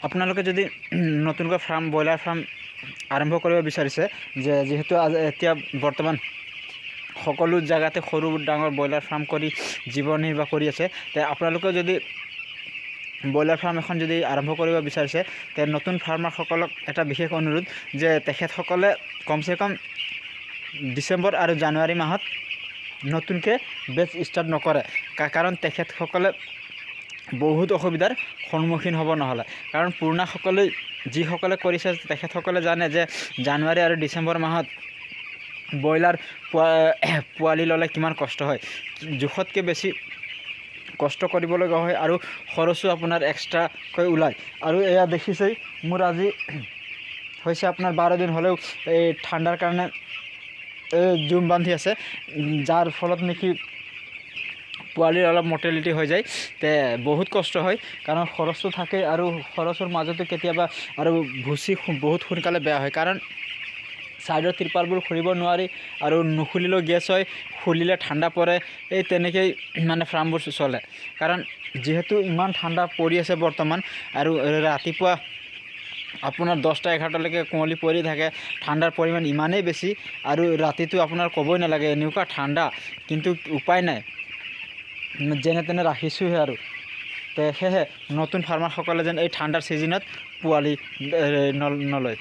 আপোনালোকে যদি নতুনকৈ ব্ৰইলাৰ ফাৰ্ম আৰম্ভ কৰিব বিচাৰিছে, যিহেতু এতিয়া বৰ্তমান সকলো জেগাতে সৰু ডাঙৰ ব্ৰইলাৰ ফাৰ্ম কৰি জীৱন নিৰ্বাহ কৰি আছে, তে আপোনালোকে যদি ব্ৰইলাৰ ফাৰ্ম এখন যদি আৰম্ভ কৰিব বিচাৰিছে, তে নতুন ফাৰ্মাৰসকলক এটা বিশেষ অনুৰোধ যে তেখেতসকলে কমচে কম ডিচেম্বৰ আৰু জানুৱাৰী মাহত নতুনকৈ বেচ ষ্টাৰ্ট নকৰে, কাৰণ তেখেতসকলে বহুত অসুবিধাৰ সন্মুখীন হ'ব নহ'লে। কাৰণ পুৰণাসকলে যিসকলে কৰিছে তেখেতসকলে জানে যে জানুৱাৰী আৰু ডিচেম্বৰ মাহত ব্ৰইলাৰ পোৱালি ল'লে কিমান কষ্ট হয়, জোখতকৈ বেছি কষ্ট কৰিবলগা হয় আৰু খৰচো আপোনাৰ এক্সট্ৰাকৈ ওলায়। আৰু এয়া দেখিছেই, মোৰ আজি হৈছে আপোনাৰ 12 দিন হ'লেও এই ঠাণ্ডাৰ কাৰণে জুম বান্ধি আছে, যাৰ ফলত নেকি পোৱালিৰ অলপ মৰ্টেলিটি হৈ যায়। তে বহুত কষ্ট হয়, কাৰণ খৰচটো থাকে আৰু খৰচৰ মাজতে কেতিয়াবা আৰু ভুচি বহুত সোনকালে বেয়া হয়, কাৰণ ছাইডৰ ত্ৰিপালবোৰ খুলিব নোৱাৰি আৰু নুখুলিলেও গেছ হয়, খুলিলে ঠাণ্ডা পৰে। এই তেনেকেই মানে ফাৰ্মবোৰ চলে, কাৰণ যিহেতু ইমান ঠাণ্ডা পৰি আছে বৰ্তমান, আৰু ৰাতিপুৱা আপোনাৰ 10টা-11টালৈকে কুঁৱলী পৰি থাকে, ঠাণ্ডাৰ পৰিমাণ ইমানেই বেছি, আৰু ৰাতিটো আপোনাৰ ক'বই নালাগে এনেকুৱা ঠাণ্ডা, কিন্তু উপায় নাই, যেনে তেনে ৰাখিছোঁহে আৰু। তে সেয়েহে নতুন ফাৰ্মাৰসকলে যেন এই ঠাণ্ডাৰ ছিজনত পোৱালি নলয়।